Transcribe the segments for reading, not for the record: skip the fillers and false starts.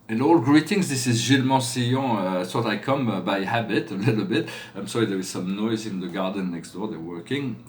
And all greetings, this is Gillesmansillon, thought I come by habit a little bit. I'm sorry, there is some noise in the garden next door, they're working.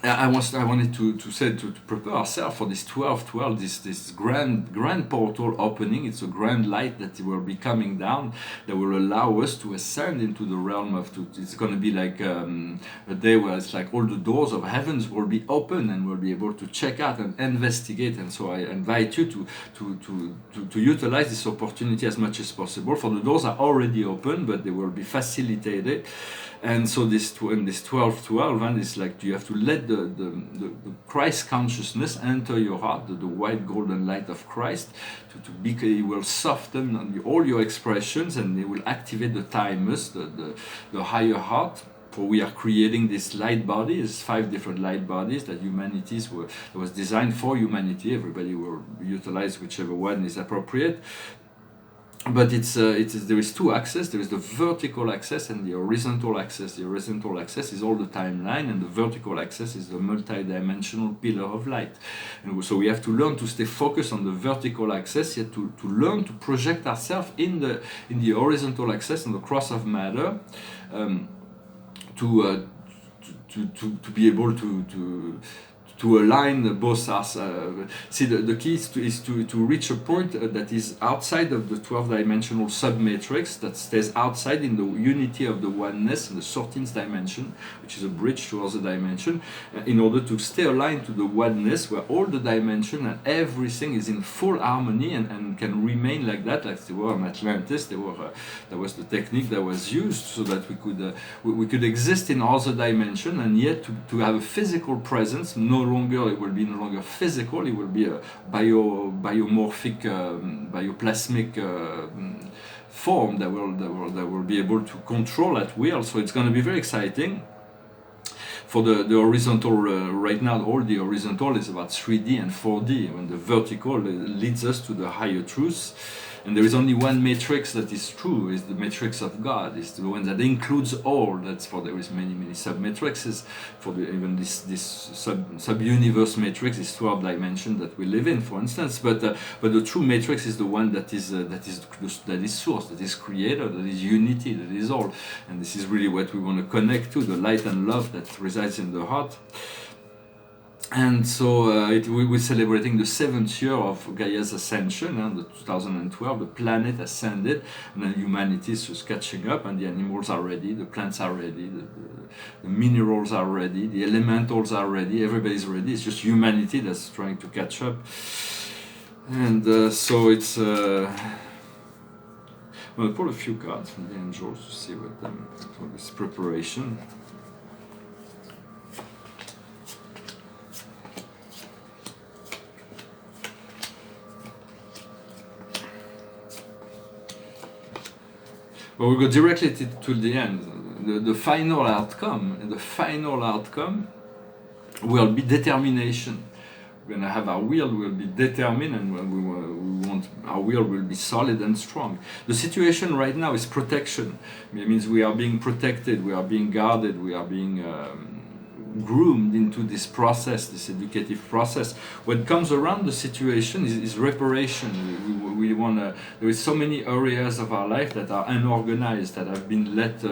I wanted to say to prepare ourselves for this 12/12, this grand portal opening. It's a grand light that will be coming down that will allow us to ascend into the realm of. It's going to be like a day where it's like all the doors of heavens will be open and we'll be able to check out and investigate. And so I invite you to utilize this opportunity as much as possible. For the doors are already open, but they will be facilitated. And so this 12/12, and it's like you have to let the Christ consciousness enter your heart, the white golden light of Christ, it will soften all your expressions, and it will activate the thymus, the higher heart. For we are creating this light body. It's 5 different light bodies that was designed for humanity. Everybody will utilize whichever one is appropriate. But there is 2 axes. There is the vertical axis and the horizontal axis. The horizontal axis is all the timeline, and the vertical axis is the multi-dimensional pillar of light. And so we have to learn to stay focused on the vertical axis, yet to learn to project ourselves in the horizontal axis, on the cross of matter, to be able to align both us. See, the key is to reach a point that is outside of the 12-dimensional submatrix, that stays outside in the unity of the oneness in the 13th dimension, which is a bridge towards the dimension, in order to stay aligned to the oneness, where all the dimension and everything is in full harmony and can remain like that, like they were on Atlantis. That was the technique that was used so that we could exist in all the dimension, and yet to have a physical presence. It will be no longer physical. It will be a biomorphic, bioplasmic form that will be able to control at will. So it's going to be very exciting. For the horizontal, right now, all the horizontal is about 3D and 4D, when the vertical leads us to the higher truths. And there is only one matrix that is true, is the matrix of God. It's the one that includes all. There is many sub-matrices. Even this sub-universe matrix is 12 dimension that we live in, for instance. But the true matrix is the one that is source, that is creator, that is unity, that is all. And this is really what we want to connect to, the light and love that resides in the heart. And so we're celebrating the 7th year of Gaia's ascension, the 2012. The planet ascended, and then humanity is just catching up, and the animals are ready, the plants are ready, the minerals are ready, the elementals are ready, everybody's ready. It's just humanity that's trying to catch up. And so it's... I'll pull a few cards from the angels to see what for this preparation. But we'll go directly to the end. The final outcome, will be determination. We're going to have our will will be determined, and we want our will be solid and strong. The situation right now is protection. It means we are being protected, we are being guarded, we are being groomed into this process, this educative process. What comes around the situation is reparation. We want to. There is so many areas of our life that are unorganized, that have been let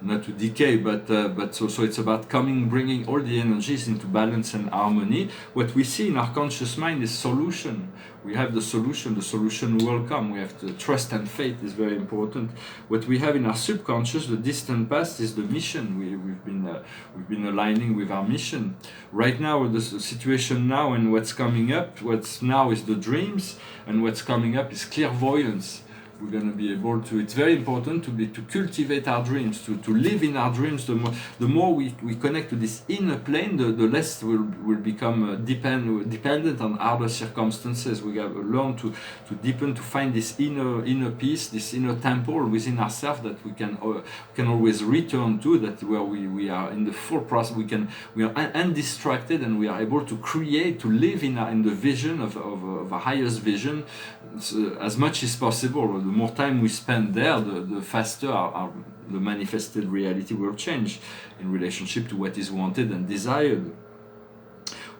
not to decay, but so it's about bringing all the energies into balance and harmony. What we see in our conscious mind is solution. We have the solution. The solution will come. We have to trust, and faith is very important. What we have in our subconscious, the distant past, is the mission. We've been aligning with our mission. Right now, the situation now and what's coming up. What's now is the dreams, and what's coming up is clairvoyance. We're going to be able to. It's very important to cultivate our dreams, to live in our dreams. The more we connect to this inner plane, the less will become dependent on outer circumstances. We have learned to deepen, to find this inner peace, this inner temple within ourselves that we can always return to. That where we are in the full process, we are undistracted, and we are able to create, to live in the vision of a highest vision as much as possible. The more time we spend there, the faster the manifested reality will change in relationship to what is wanted and desired.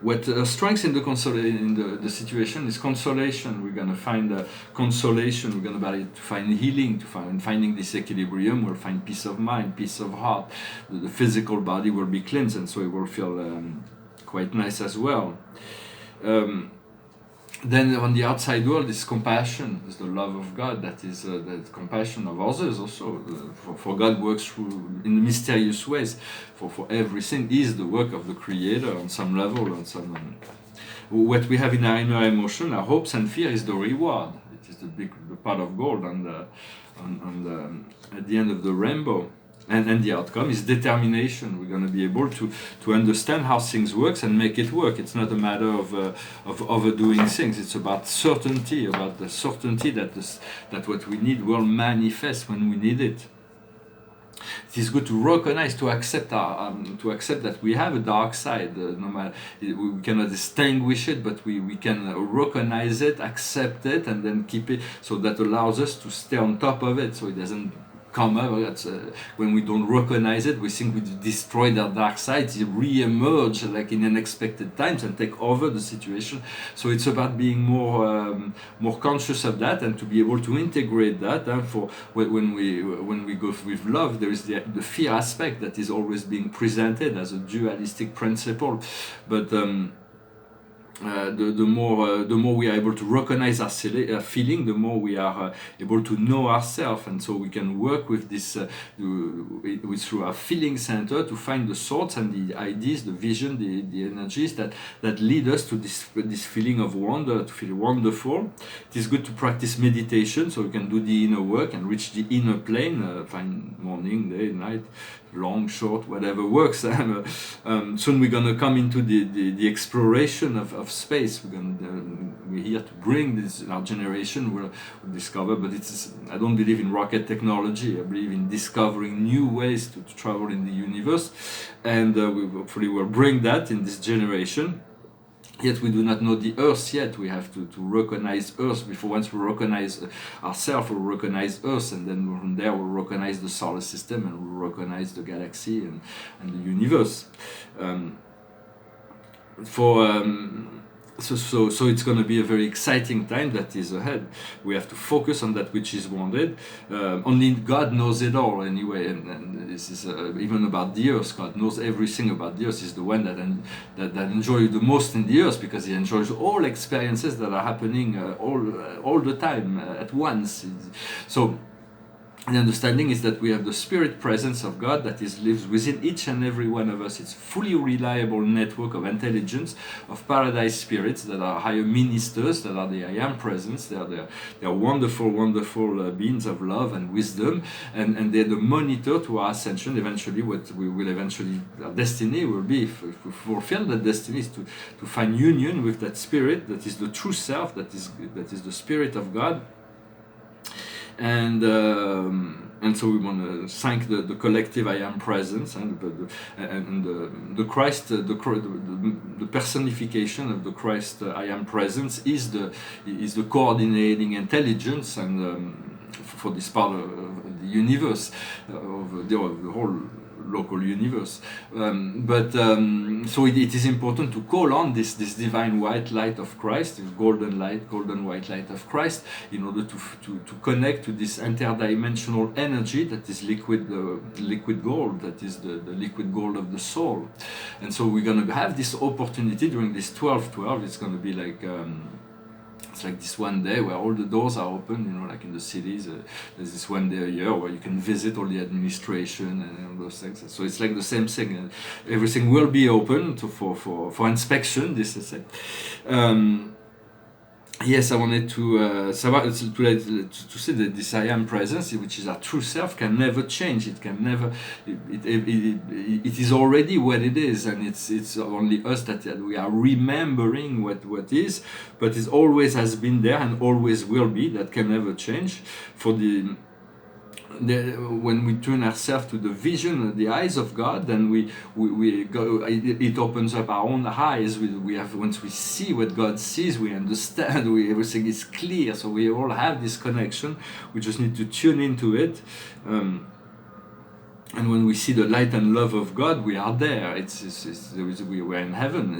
what strengths in the situation is consolation. We're gonna find consolation. We're gonna be able to find healing, finding this equilibrium. We'll find peace of mind, peace of heart. The physical body will be cleansed, and so it will feel quite nice as well. Then on the outside world is compassion, is the love of God, that is the compassion of others also. For God works through in mysterious ways. For everything is the work of the Creator on some level, on some. What we have in our inner emotion, our hopes and fear, is the reward. It is the pot of gold at the end of the rainbow. And the outcome is determination. We're going to be able to understand how things work and make it work. It's not a matter of overdoing things. It's about certainty, about the certainty that what we need will manifest when we need it. It is good to recognize, to accept that we have a dark side. No matter, we cannot distinguish it, but we can recognize it, accept it, and then keep it. So that allows us to stay on top of it, so it doesn't come up. When we don't recognize it, we think we destroy their dark side. It re-emerge like in unexpected times and take over the situation. So it's about being more conscious of that, and to be able to integrate that. And for when we go with love, there is the fear aspect that is always being presented as a dualistic principle, but the more we are able to recognize our feeling, the more we are able to know ourselves, and so we can work with this through our feeling center to find the thoughts and the ideas, the vision, the energies that lead us to this feeling of wonder, to feel wonderful. It is good to practice meditation, so we can do the inner work and reach the inner plane, find morning, day, night, long, short, whatever works. Soon we're going to come into the exploration of space. We're here to bring this. Our generation will discover, but I don't believe in rocket technology. I believe in discovering new ways to travel in the universe, and we hopefully will bring that in this generation. Yet we do not know the Earth yet. We have to recognize Earth before. Once we recognize ourselves, we'll recognize Earth, and then from there we'll recognize the solar system, and we'll recognize the galaxy and the universe. So it's going to be a very exciting time that is ahead. We have to focus on that which is wanted. Only God knows it all anyway, and this is even about the earth. God knows everything about the earth. He's the one that enjoys the most in the earth, because he enjoys all experiences that are happening all the time at once. So the understanding is that we have the spirit presence of God that lives within each and every one of us. It's a fully reliable network of intelligence, of paradise spirits that are higher ministers, that are the I am presence. They are wonderful, wonderful beings of love and wisdom, and they're the monitor to our ascension. Eventually, our destiny will be, if we fulfill that destiny, is to find union with that spirit that is the true self, that is the spirit of God. And so we want to thank the collective I am presence, and the Christ, the personification of the Christ I am presence is the coordinating intelligence, and for this part of the universe, of the whole local universe, so it is important to call on this divine white light of Christ, this golden white light of Christ, in order to connect to this interdimensional energy that is liquid gold, that is the liquid gold of the soul. And so we're going to have this opportunity during this 12/12. It's going to be like it's like this one day where all the doors are open, like in the cities. There's this one day a year where you can visit all the administration and all those things. So it's like the same thing. Everything will be open for inspection. This is it. Yes, I wanted to say that this I am presence, which is our true self, can never change. It can never. It is already what it is, and it's only us that we are remembering what is. But it always has been there and always will be. That can never change. When we turn ourselves to the vision, the eyes of God, then we go. It opens up our own eyes. Once we see what God sees, we understand. Everything is clear. So we all have this connection. We just need to tune into it. And when we see the light and love of God, we are there. We're in heaven.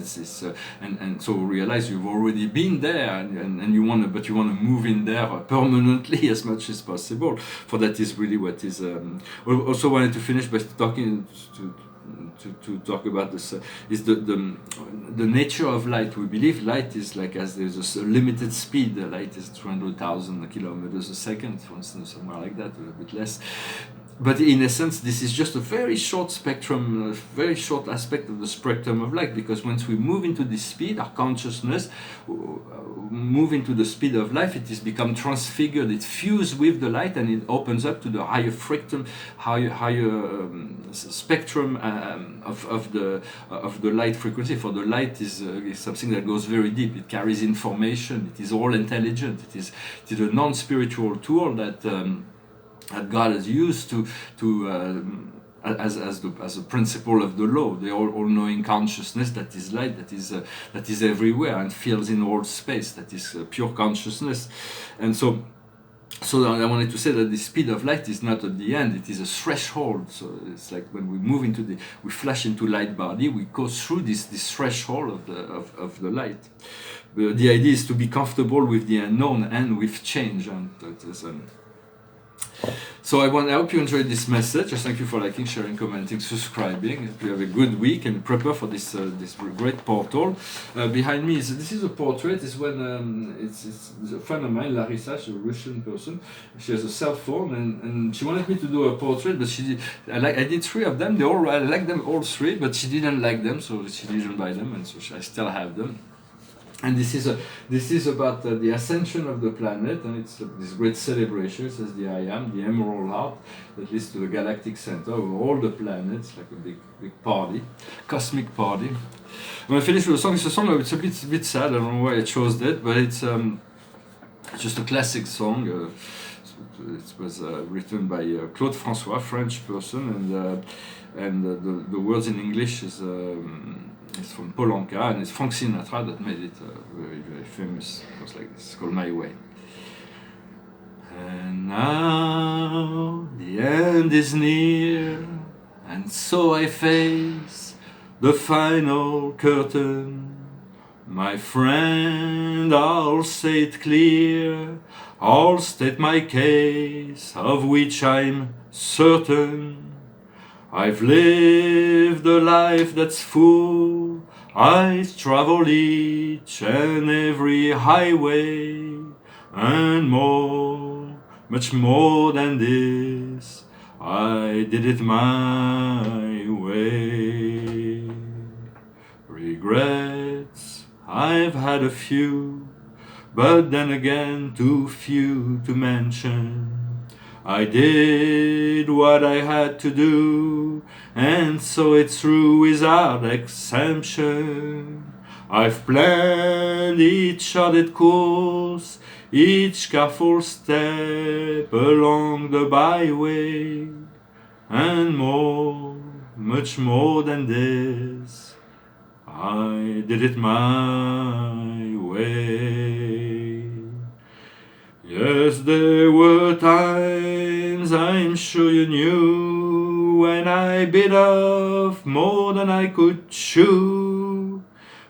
And so realize you've already been there, and you want to, but you want to move in there permanently as much as possible. For that is really what is. Also wanted to finish by talking to talk about this is the nature of light. We believe light is like, as there's a limited speed. The light is 200,000 kilometers a second, for instance, somewhere like that, a little bit less. But in essence, this is just a very short spectrum, a very short aspect of the spectrum of light, because once we move into this speed, our consciousness move into the speed of light, it is become transfigured, it fused with the light, and it opens up to the higher frequency, higher spectrum of the light frequency. For the light is something that goes very deep. It carries information. It is all intelligent. It is a non-spiritual tool that God has used as a principle of the law, the all-knowing consciousness that is light, that is everywhere and fills in all space. That is pure consciousness, and so I wanted to say that the speed of light is not at the end; it is a threshold. So it's like when we move into we flash into Lightbody, we go through this threshold of the light. The idea is to be comfortable with the unknown and with change, and so I hope you enjoyed this message. Just thank you for liking, sharing, commenting, subscribing. Hope you have a good week and prepare for this great portal. Behind me this is a portrait. It's when it's a friend of mine, Larissa, she's a Russian person. She has a cell phone and she wanted me to do a portrait, but I did 3 of them. I like them all 3, but she didn't like them, so she didn't buy them, and so I still have them. And this is about the ascension of the planet, and it's this great celebration. It says the I Am, the Emerald Heart, that leads to the galactic center of all the planets, like a big party, cosmic party. When I finish with a song, it's a bit sad. I don't know why I chose that, but it's just a classic song. It was written by Claude François, French person, and the words in English is. It's from Paul Anka, and it's Frank Sinatra that made it very, very famous. It goes like this. It's called My Way. And now the end is near, and so I face the final curtain. My friend, I'll say it clear, I'll state my case, of which I'm certain. I've lived a life that's full, I've traveled each and every highway, and more, much more than this, I did it my way. Regrets, I've had a few, but then again too few to mention. I did what I had to do, and so it's through without exemption. I've planned each charted course, each careful step along the byway, and more, much more than this, I did it my way. Yes, there were times, I'm sure you knew, when I bit off more than I could chew.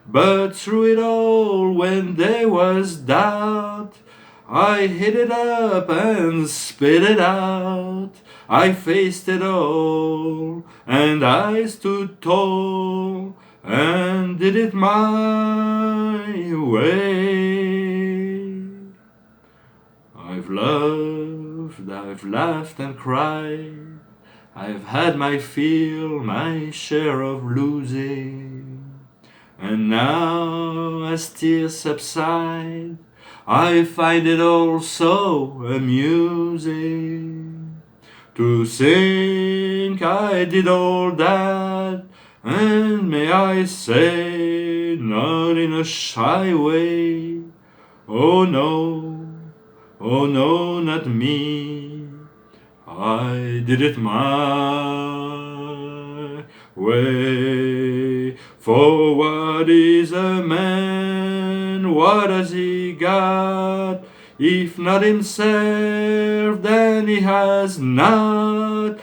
But through it all, when there was doubt, I hit it up and spit it out. I faced it all, and I stood tall, and did it my way. I've loved, I've laughed and cried, I've had my fill, my share of losing, and now as tears subside, I find it all so amusing to think I did all that, and may I say, not in a shy way, oh no, not me, I did it my way. For what is a man, what has he got? If not himself, then he has not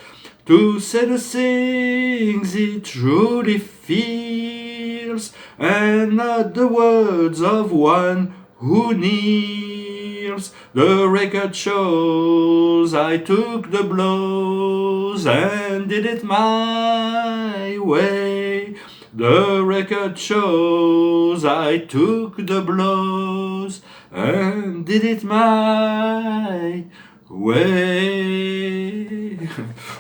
to say the things it truly feels, and not the words of one who kneels. The record shows I took the blows and did it my way. The record shows I took the blows and did it my way.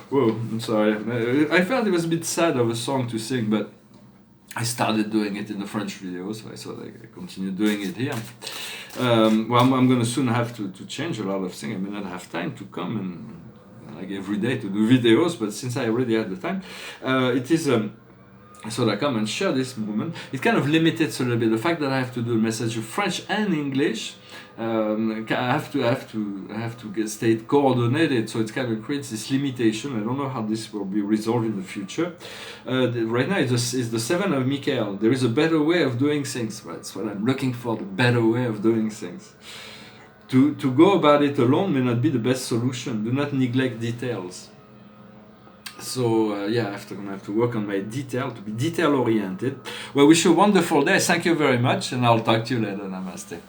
Whoa, I'm sorry. I felt it was a bit sad of a song to sing, but I started doing it in the French video, so I thought I continue doing it here. Well, I'm going to soon have to change a lot of things. I may not have time to come and like every day to do videos, but since I already had the time, it is. So I come and share this moment. It kind of limited a little bit. The fact that I have to do a message in French and English, I have to stay coordinated. So it kind of creates this limitation. I don't know how this will be resolved in the future. Right now it's the 7 of Michael. There is a better way of doing things. Right? That's what I'm looking for. The better way of doing things. To go about it alone may not be the best solution. Do not neglect details. So yeah, I'm gonna have to work on my detail, to be detail oriented. Well, wish you a wonderful day. Thank you very much, and I'll talk to you later. Namaste.